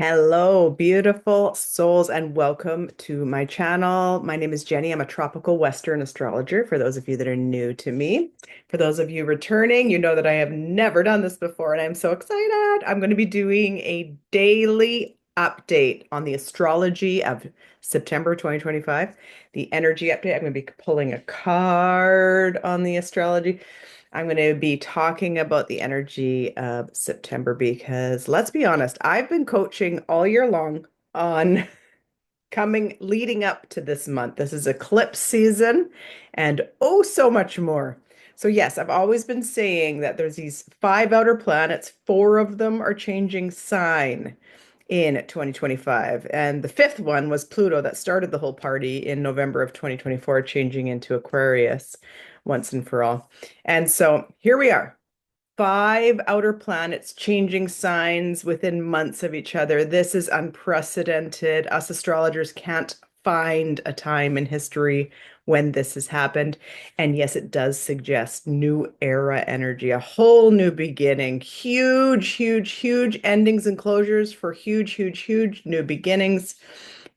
Hello, beautiful souls, and welcome to my channel. My name is Jenny. I'm a tropical Western astrologer for those of you that are new to me. For those of you returning, you know that I have never done this before, and I'm so excited. I'm going to be doing a daily update on the astrology of September 2025, the energy update. I'm going to be pulling a card on the astrology. I'm going to be talking about the energy of September because let's be honest, I've been coaching all year long on leading up to this month. This is eclipse season and oh, so much more. So, yes, I've always been saying that there's these five outer planets, four of them are changing sign in 2025. And the fifth one was Pluto that started the whole party in November of 2024, changing into Aquarius once and for all. And so here we are, five outer planets changing signs within months of each other. This is unprecedented. Us astrologers can't find a time in history when this has happened. And yes, it does suggest new era energy, a whole new beginning, huge, huge, huge endings and closures for huge, huge, huge new beginnings.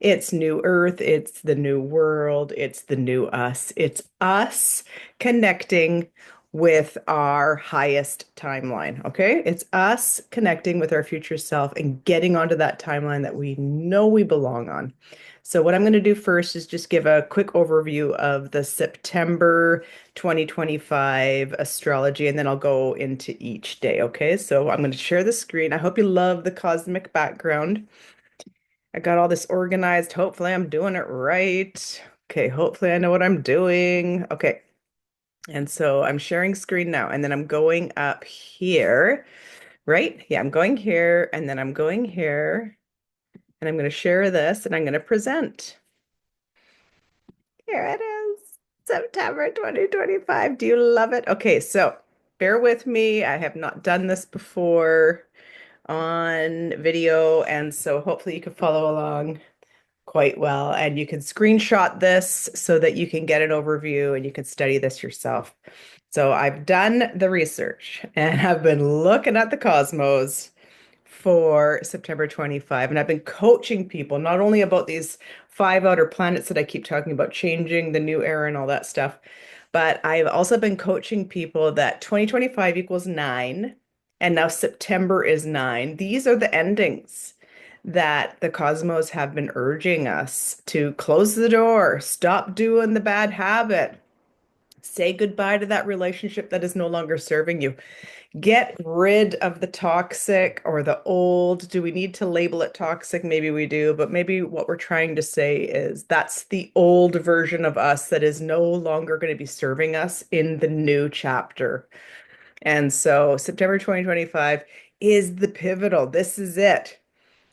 It's new earth, it's the new world, it's the new us. It's us connecting with our highest timeline. Okay. It's us connecting with our future self and getting onto that timeline that we know we belong on. So, what I'm going to do first is just give a quick overview of the September 2025 astrology, and then I'll go into each day. Okay. So, I'm going to share the screen. I hope you love the cosmic background. I got all this organized. Hopefully, I'm doing it right. Okay. Hopefully, I know what I'm doing. Okay. And so I'm sharing screen now, and then I'm going up here, right? Yeah, I'm going here, and then I'm going here, and I'm going to share this, and I'm going to present. Here it is, September 2025. Do you love it? Okay, so bear with me. I have not done this before on video, and so hopefully you can follow along quite well, and you can screenshot this so that you can get an overview and you can study this yourself. So I've done the research and have been looking at the cosmos for September 25. And I've been coaching people not only about these five outer planets that I keep talking about changing, the new era and all that stuff, but I've also been coaching people that 2025 equals nine, and now September is nine. These are the endings that the cosmos have been urging us to close the door, stop doing the bad habit, say goodbye to that relationship that is no longer serving you. Get rid of the toxic or the old. Do we need to label it toxic? Maybe we do, but maybe what we're trying to say is that's the old version of us that is no longer going to be serving us in the new chapter. And so September 2025 is the pivotal. This is it.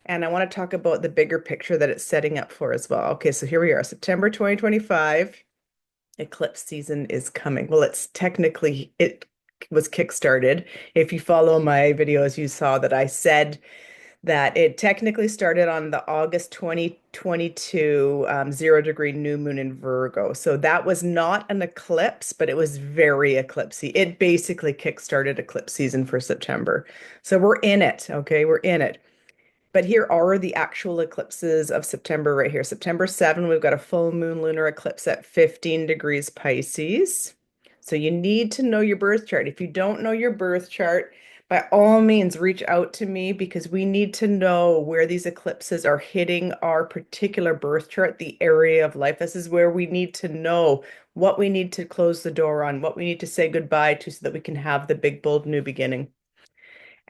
And I want to talk about the bigger picture that it's setting up for as well. Okay, so here we are, September 2025. Eclipse season is coming. Well, it was kickstarted. If you follow my videos, you saw that I said that it technically started on the August 2022 0 degree new moon in Virgo. So that was not an eclipse, but it was very eclipsy. It basically kickstarted eclipse season for September. So we're in it. Okay, we're in it. But here are the actual eclipses of September right here. September 7, we've got a full moon lunar eclipse at 15 degrees Pisces. So you need to know your birth chart. If you don't know your birth chart, by all means, reach out to me because we need to know where these eclipses are hitting our particular birth chart, the area of life. This is where we need to know what we need to close the door on, what we need to say goodbye to so that we can have the big, bold new beginning.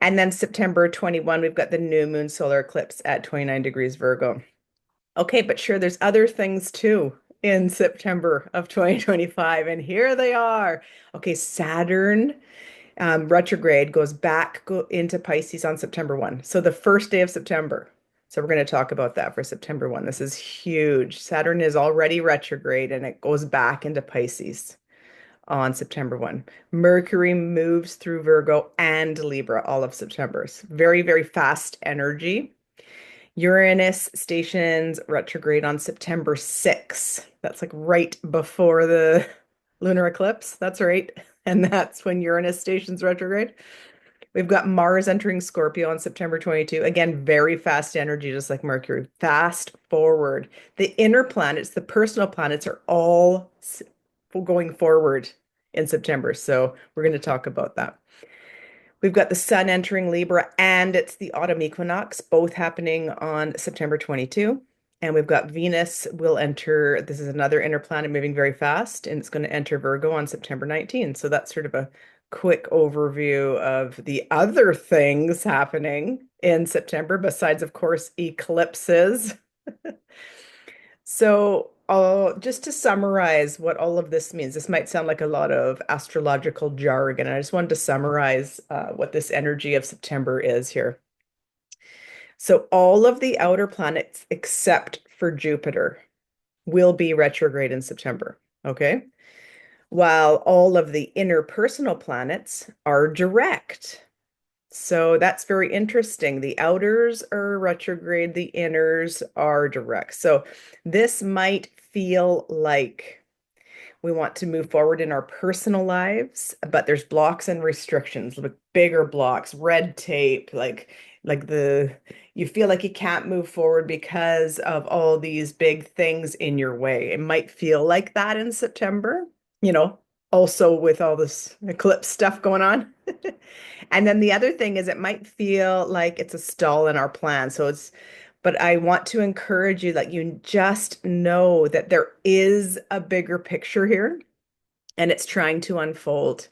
And then September 21, we've got the new moon solar eclipse at 29 degrees Virgo. Okay, but sure, there's other things too in September of 2025, and here they are. Okay, Saturn retrograde goes into Pisces on September 1. So the first day of September. So we're going to talk about that for September 1. This is huge. Saturn is already retrograde and it goes back into Pisces on September 1. Mercury moves through Virgo and Libra all of September. It's very, very fast energy. Uranus stations retrograde on September 6. That's like right before the lunar eclipse. That's right. And that's when Uranus stations retrograde. We've got Mars entering Scorpio on September 22. Again, very fast energy, just like Mercury. Fast forward. The inner planets, the personal planets, are all going forward in September. So we're going to talk about that. We've got the Sun entering Libra, and it's the autumn equinox, both happening on September 22. And we've got Venus will enter, this is another inner planet moving very fast, and it's going to enter Virgo on September 19. So that's sort of a quick overview of the other things happening in September, besides, of course, eclipses. So, just to summarize what all of this means, this might sound like a lot of astrological jargon. I just wanted to summarize what this energy of September is here. So, all of the outer planets except for Jupiter will be retrograde in September. Okay. While all of the interpersonal planets are direct. So that's very interesting. The outers are retrograde, the inners are direct. So this might feel like we want to move forward in our personal lives, but there's blocks and restrictions, like bigger blocks, red tape, like the you feel like you can't move forward because of all these big things in your way. It might feel like that in September, you know, also with all this eclipse stuff going on. And then the other thing is it might feel like it's a stall in our plan. But I want to encourage you that you just know that there is a bigger picture here and it's trying to unfold.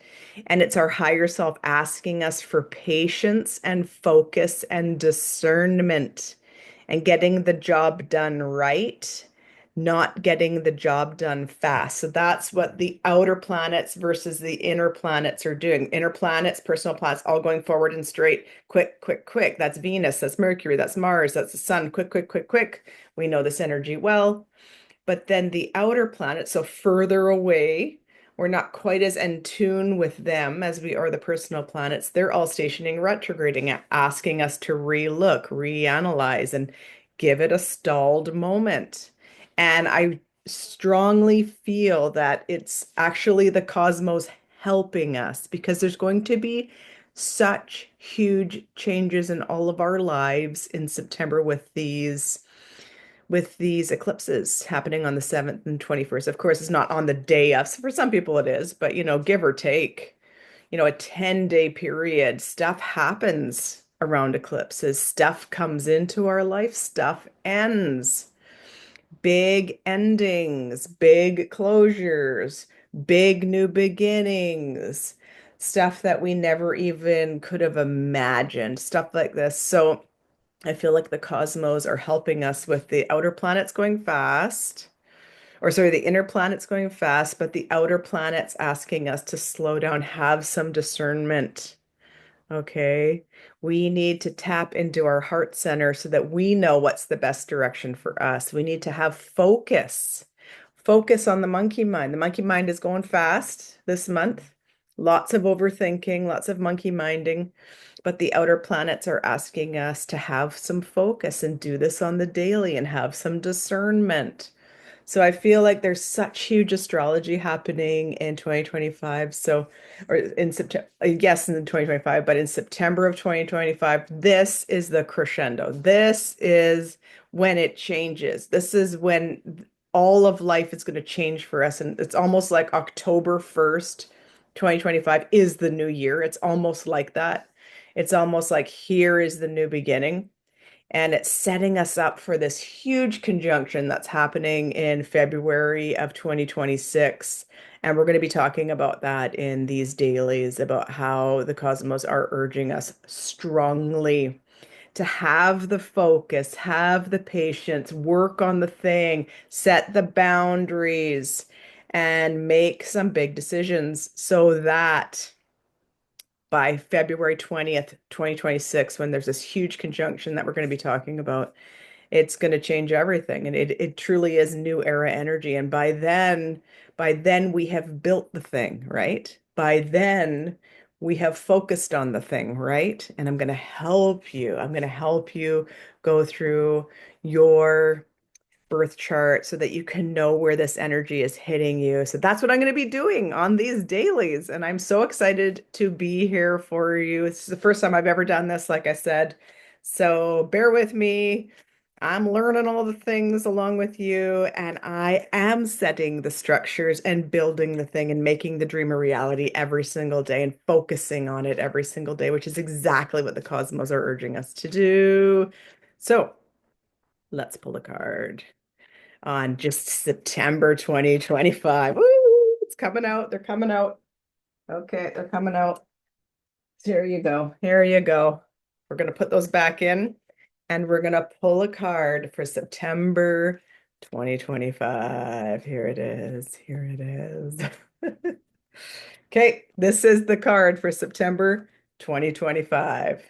And it's our higher self asking us for patience and focus and discernment and getting the job done right, not getting the job done fast. So that's what the outer planets versus the inner planets are doing. Inner planets, personal planets, all going forward and straight, quick, quick, quick. That's Venus, that's Mercury, that's Mars, that's the sun, quick, quick, quick, quick. We know this energy well. But then the outer planets, so further away, we're not quite as in tune with them as we are the personal planets. They're all stationing retrograding, asking us to relook, reanalyze, and give it a stalled moment. And I strongly feel that it's actually the cosmos helping us because there's going to be such huge changes in all of our lives in September with these eclipses happening on the 7th and 21st. Of course, it's not on the day of. So for some people it is, but give or take, a 10-day period, stuff happens around eclipses. Stuff comes into our life, stuff ends. Big endings, big closures, big new beginnings, stuff that we never even could have imagined, stuff like this. So I feel like the cosmos are helping us with the outer planets going fast, or sorry, the inner planets going fast, but the outer planets asking us to slow down, have some discernment. Okay. We need to tap into our heart center so that we know what's the best direction for us. We need to have focus. Focus on the monkey mind. The monkey mind is going fast this month. Lots of overthinking, lots of monkey minding. But the outer planets are asking us to have some focus and do this on the daily and have some discernment. So I feel like there's such huge astrology happening in 2025. So, or in September, yes, in 2025, but in September of 2025, this is the crescendo. This is when it changes. This is when all of life is going to change for us. And it's almost like October 1st, 2025 is the new year. It's almost like that. It's almost like here is the new beginning. And it's setting us up for this huge conjunction that's happening in February of 2026. And we're going to be talking about that in these dailies, about how the cosmos are urging us strongly to have the focus, have the patience, work on the thing, set the boundaries, and make some big decisions so that by February 20th, 2026, when there's this huge conjunction that we're going to be talking about, it's going to change everything. And it truly is new era energy. And by then we have built the thing, right? By then we have focused on the thing, right? And I'm going to help you. I'm going to help you go through your birth chart so that you can know where this energy is hitting you. So that's what I'm going to be doing on these dailies. And I'm so excited to be here for you. This is the first time I've ever done this, like I said. So bear with me. I'm learning all the things along with you, and I am setting the structures and building the thing and making the dream a reality every single day and focusing on it every single day, which is exactly what the cosmos are urging us to do. So let's pull a card on just September 2025. Woo, it's coming out. They're coming out. Okay, they're coming out. Here you go. Here you go. We're going to put those back in and we're going to pull a card for September 2025. Here it is. Here it is. Okay, this is the card for September 2025.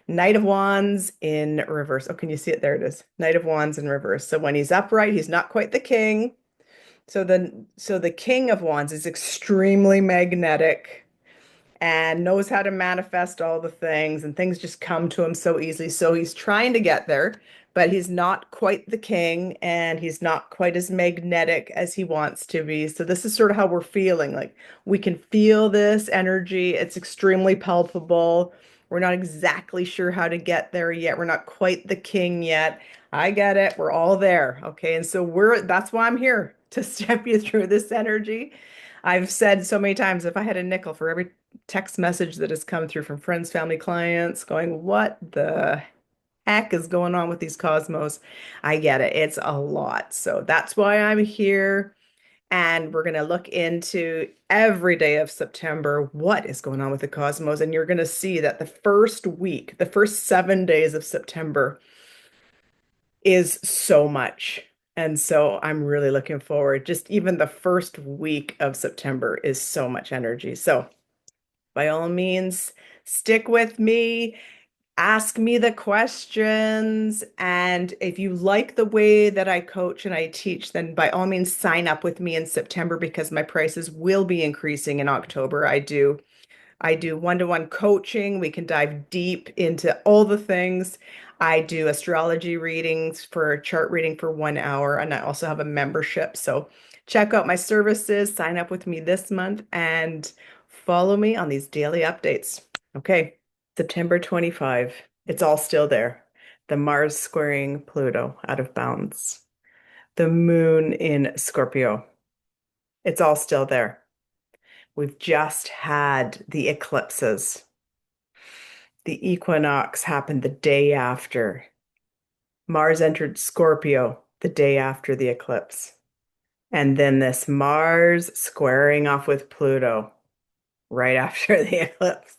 Knight of Wands in reverse. Oh, can you see it? There it is. Knight of Wands in reverse. So when he's upright, he's not quite the king. So the King of Wands is extremely magnetic and knows how to manifest all the things, and things just come to him so easily. So he's trying to get there, but he's not quite the king and he's not quite as magnetic as he wants to be. So this is sort of how we're feeling. Like we can feel this energy. It's extremely palpable. We're not exactly sure how to get there yet. We're not quite the king yet. I get it. We're all there. Okay. And so that's why I'm here to step you through this energy. I've said so many times, if I had a nickel for every text message that has come through from friends, family, clients going, what the heck is going on with these cosmos? I get it. It's a lot. So that's why I'm here. And we're going to look into every day of September, what is going on with the cosmos. And you're going to see that the first week, the first 7 days of September is so much. And so I'm really looking forward. Just even the first week of September is so much energy. So by all means, stick with me, ask me the questions. And if you like the way that I coach and I teach, then by all means, sign up with me in September because my prices will be increasing in October. I do one-to-one coaching. We can dive deep into all the things. I do astrology readings for chart reading for 1 hour, and I also have a membership. So check out my services, sign up with me this month, and follow me on these daily updates. Okay, September 25. It's all still there. The Mars squaring Pluto out of bounds. The moon in Scorpio. It's all still there. We've just had the eclipses. The equinox happened the day after. Mars entered Scorpio the day after the eclipse. And then this Mars squaring off with Pluto right after the eclipse.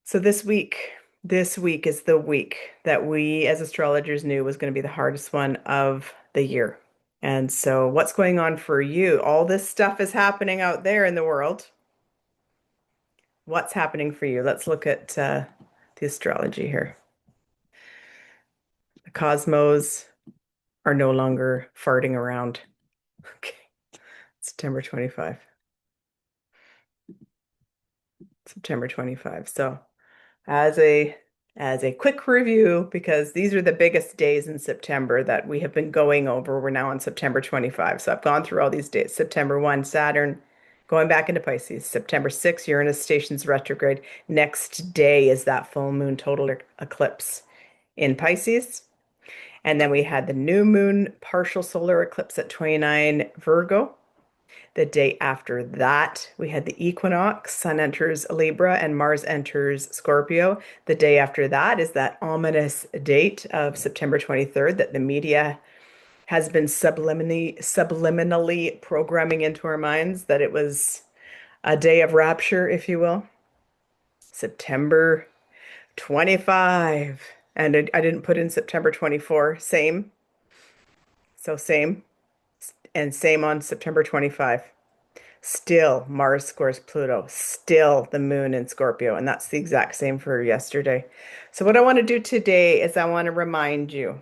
So this week is the week that we as astrologers knew was going to be the hardest one of the year. And so what's going on for you? All this stuff is happening out there in the world. What's happening for you? Let's look at the astrology here. The cosmos are no longer farting around. Okay, September 25. September 25. So as a quick review, because these are the biggest days in September that we have been going over. We're now on September 25. So I've gone through all these dates. September 1, Saturn going back into Pisces. September 6, Uranus stations retrograde. Next day is that full moon total eclipse in Pisces. And then we had the new moon partial solar eclipse at 29 Virgo. The day after that, we had the equinox. Sun enters Libra and Mars enters Scorpio. The day after that is that ominous date of September 23rd that the media has been subliminally programming into our minds that it was a day of rapture, if you will. September 25. And I didn't put in September 24. Same. So same. And same on September 25. Still Mars squares Pluto, still the moon in Scorpio, and that's the exact same for yesterday. So what I want to do today is I want to remind you,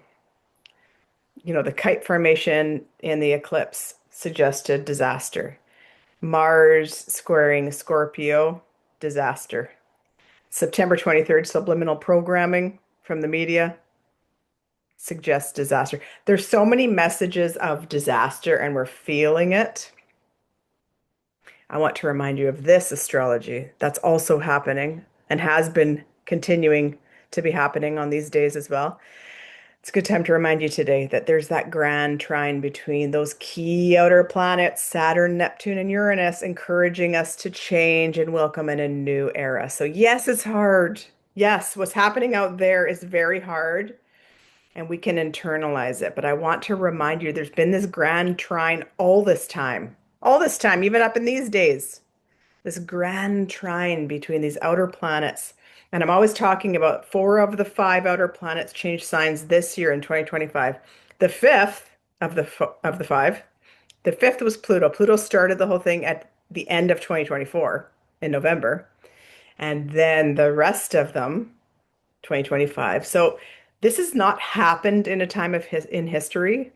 the kite formation in the eclipse suggested disaster. Mars squaring Scorpio, disaster. September 23rd, subliminal programming from the media, suggests disaster. There's so many messages of disaster and we're feeling it. I want to remind you of this astrology that's also happening and has been continuing to be happening on these days as well. It's a good time to remind you today that there's that grand trine between those key outer planets, Saturn, Neptune, and Uranus, encouraging us to change and welcome in a new era. So, yes, it's hard. Yes, what's happening out there is very hard and we can internalize it. But I want to remind you there's been this grand trine all this time, even up in these days, this grand trine between these outer planets. And I'm always talking about four of the five outer planets changed signs this year in 2025. The fifth of the five, the fifth was Pluto. Pluto started the whole thing at the end of 2024 in November, and then the rest of them 2025. So this has not happened in a time of in history.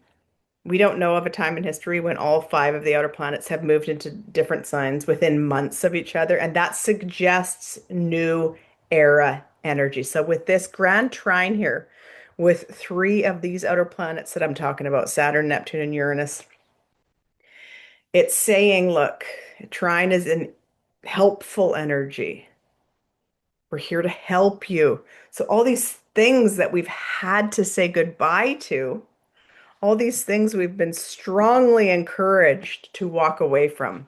We don't know of a time in history when all five of the outer planets have moved into different signs within months of each other, and that suggests new era energy. So with this grand trine here, with three of these outer planets that I'm talking about, Saturn, Neptune, and Uranus, it's saying, look, trine is an helpful energy. We're here to help you. So all these things that we've had to say goodbye to, all these things we've been strongly encouraged to walk away from,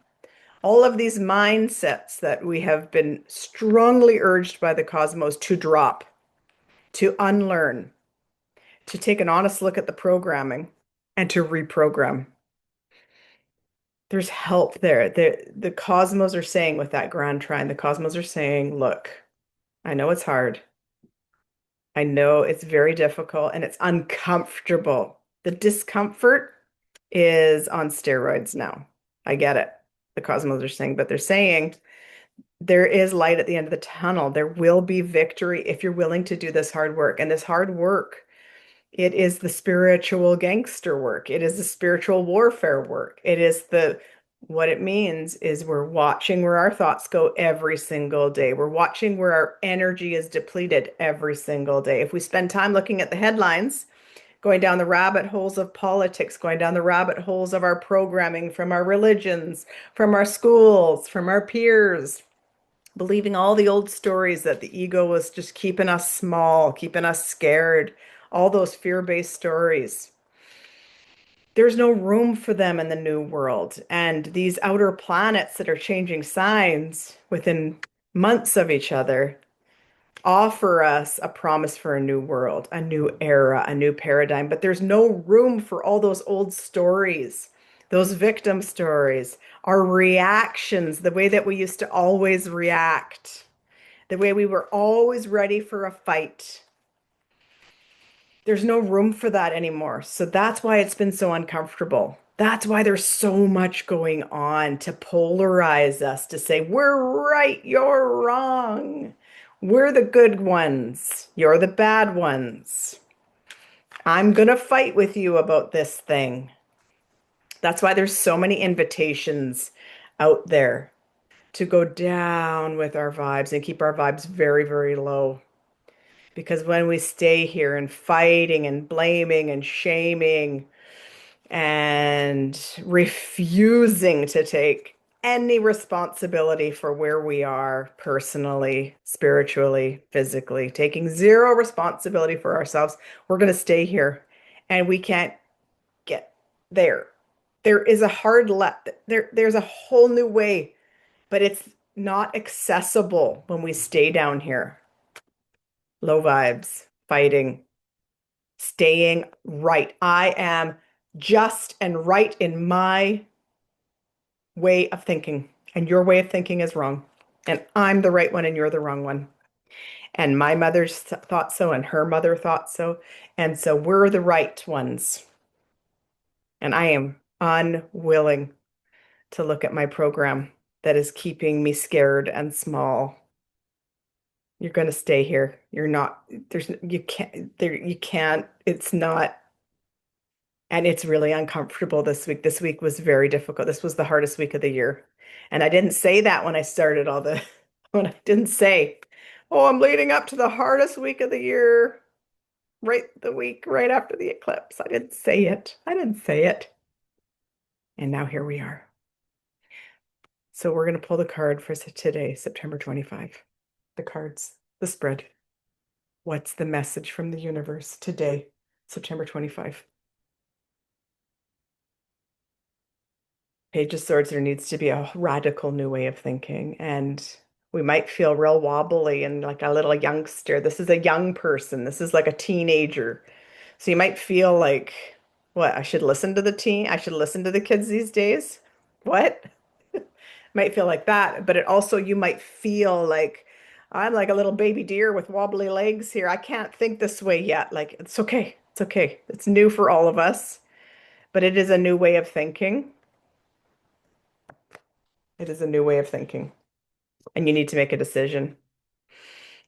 all of these mindsets that we have been strongly urged by the cosmos to drop, to unlearn, to take an honest look at the programming and to reprogram. There's help there. The cosmos are saying with that grand trine, the cosmos are saying, look, I know it's hard. I know it's very difficult and it's uncomfortable. The discomfort is on steroids now. I get it. The cosmos are saying, but they're saying there is light at the end of the tunnel. There will be victory if you're willing to do this hard work. And this hard work, it is the spiritual gangster work. It is the spiritual warfare work. It is what it means is we're watching where our thoughts go every single day. We're watching where our energy is depleted every single day. If we spend time looking at the headlines, going down the rabbit holes of politics, going down the rabbit holes of our programming from our religions, from our schools, from our peers, believing all the old stories that the ego was just keeping us small, keeping us scared, all those fear-based stories. There's no room for them in the new world. And these outer planets that are changing signs within months of each other offer us a promise for a new world, a new era, a new paradigm. But there's no room for all those old stories, those victim stories, our reactions, the way that we used to always react, the way we were always ready for a fight. There's no room for that anymore. So that's why it's been so uncomfortable. That's why there's so much going on to polarize us, to say, we're right, you're wrong. We're the good ones, you're the bad ones. I'm going to fight with you about this thing. That's why there's so many invitations out there to go down with our vibes and keep our vibes very, very low. Because when we stay here and fighting and blaming and shaming and refusing to take any responsibility for where we are personally, spiritually, physically, taking zero responsibility for ourselves, we're going to stay here and we can't get there. There is a hard left. There's a whole new way, but it's not accessible when we stay down here. Low vibes, fighting, staying right. I am just and right in my way of thinking, and your way of thinking is wrong. And I'm the right one, and you're the wrong one. And my mother's thought so, and her mother thought so. And so we're the right ones. And I am unwilling to look at my program that is keeping me scared and small. You're going to stay here. You're not, you can't, it's not. And it's really uncomfortable this week. This week was very difficult. This was the hardest week of the year. And I didn't say that when I started when I didn't say, oh, I'm leading up to the hardest week of the year. right the week right after the eclipse. I didn't say it. I didn't say it. And now here we are. So we're going to pull the card for today, September 25. The cards, the spread. What's the message from the universe today, September 25? Page of Swords, there needs to be a radical new way of thinking. And we might feel real wobbly and like a little youngster. This is a young person. This is like a teenager. So you might feel like, what, I should listen to the teen, I should listen to the kids these days. What? Might feel like that, but it also you might feel like I'm like a little baby deer with wobbly legs here. I can't think this way yet. Like it's okay. It's okay. It's new for all of us, but it is a new way of thinking. It is a new way of thinking, and you need to make a decision.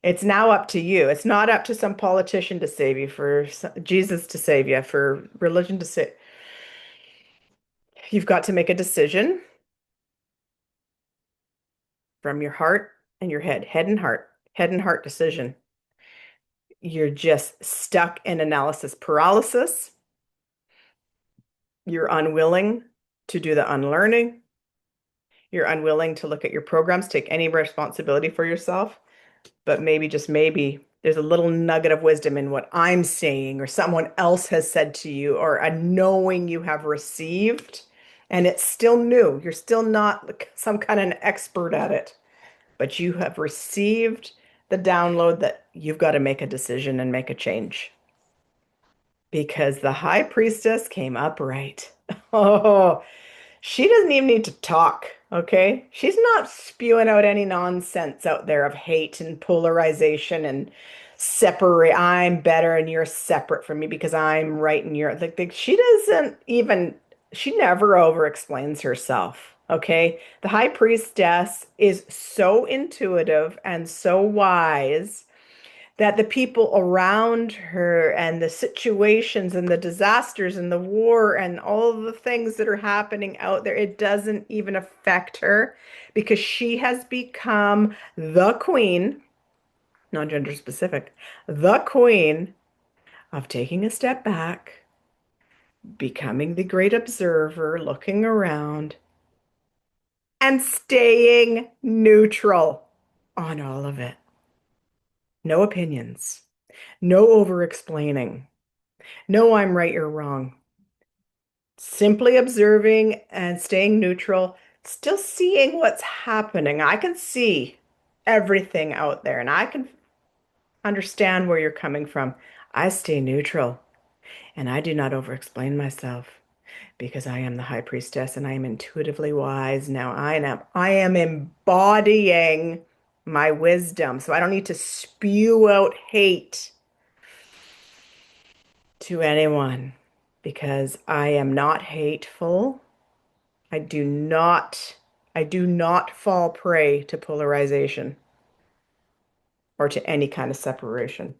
It's now up to you. It's not up to some politician to save you, for Jesus to save you, for religion to save. You've got to make a decision from your heart and your head and heart decision. You're just stuck in analysis paralysis. You're unwilling to do the unlearning. You're unwilling to look at your programs, take any responsibility for yourself. But maybe, just maybe, there's a little nugget of wisdom in what I'm saying, or someone else has said to you, or a knowing you have received. And it's still new. You're still not like some kind of an expert at it, but you have received the download that you've got to make a decision and make a change. Because the high priestess came up right. Oh, she doesn't even need to talk, okay? She's not spewing out any nonsense out there of hate and polarization and separate. I'm better and you're separate from me because I'm right and you're like she doesn't even, she never over explains herself, okay? The high priestess is so intuitive and so wise that the people around her and the situations and the disasters and the war and all of the things that are happening out there, it doesn't even affect her because she has become the queen, non-gender specific, the queen of taking a step back, becoming the great observer, looking around, and staying neutral on all of it. No opinions, no over explaining. No, I'm right, you're wrong. Simply observing and staying neutral, still seeing what's happening. I can see everything out there and I can understand where you're coming from. I stay neutral and I do not over explain myself because I am the high priestess and I am intuitively wise. Now I am embodying my wisdom. So I don't need to spew out hate to anyone because I am not hateful. I do not I do not fall prey to polarization or to any kind of separation.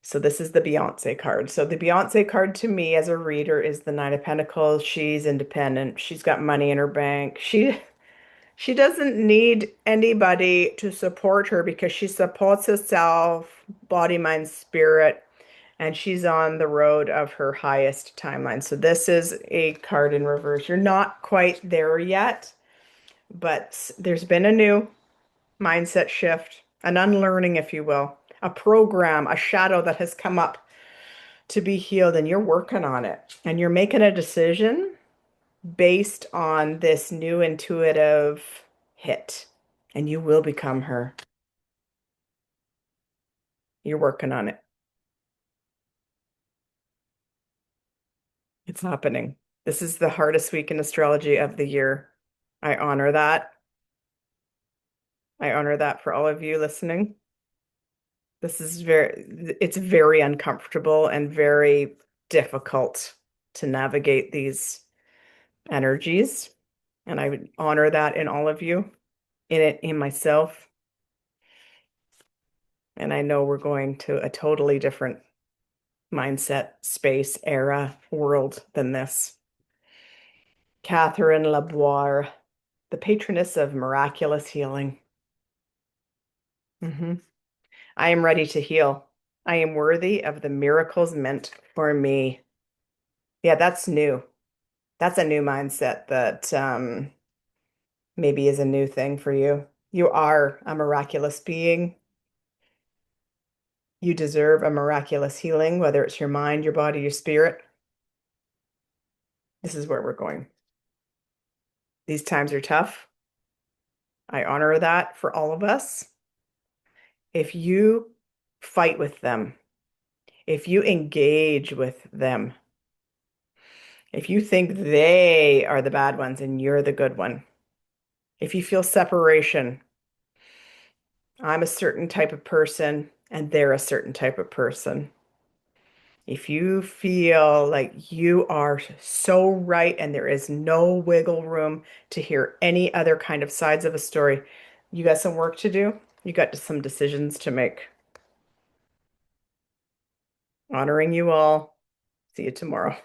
So this is the Beyonce card. So the Beyonce card to me as a reader is the Nine of Pentacles. She's independent. She's got money in her bank. She doesn't need anybody to support her because she supports herself, body, mind, spirit, and she's on the road of her highest timeline. So this is a card in reverse. You're not quite there yet, but there's been a new mindset shift, an unlearning, if you will, a program, a shadow that has come up to be healed, and you're working on it. And you're making a decision based on this new intuitive hit, and you will become her. You're working on it. It's happening. This is the hardest week in astrology of the year. I honor that. I honor that for all of you listening. This is it's very uncomfortable and very difficult to navigate these energies. And I would honor that in all of you, in myself. And I know we're going to a totally different mindset, space, era, world than this. Catherine Laboire, the patroness of miraculous healing. Mhm. I am ready to heal. I am worthy of the miracles meant for me. Yeah, that's new. That's a new mindset that maybe is a new thing for you. You are a miraculous being. You deserve a miraculous healing, whether it's your mind, your body, your spirit. This is where we're going. These times are tough. I honor that for all of us. If you fight with them, if you engage with them, if you think they are the bad ones and you're the good one, if you feel separation, I'm a certain type of person and they're a certain type of person. If you feel like you are so right and there is no wiggle room to hear any other kind of sides of a story, you got some work to do. You got some decisions to make. Honoring you all. See you tomorrow.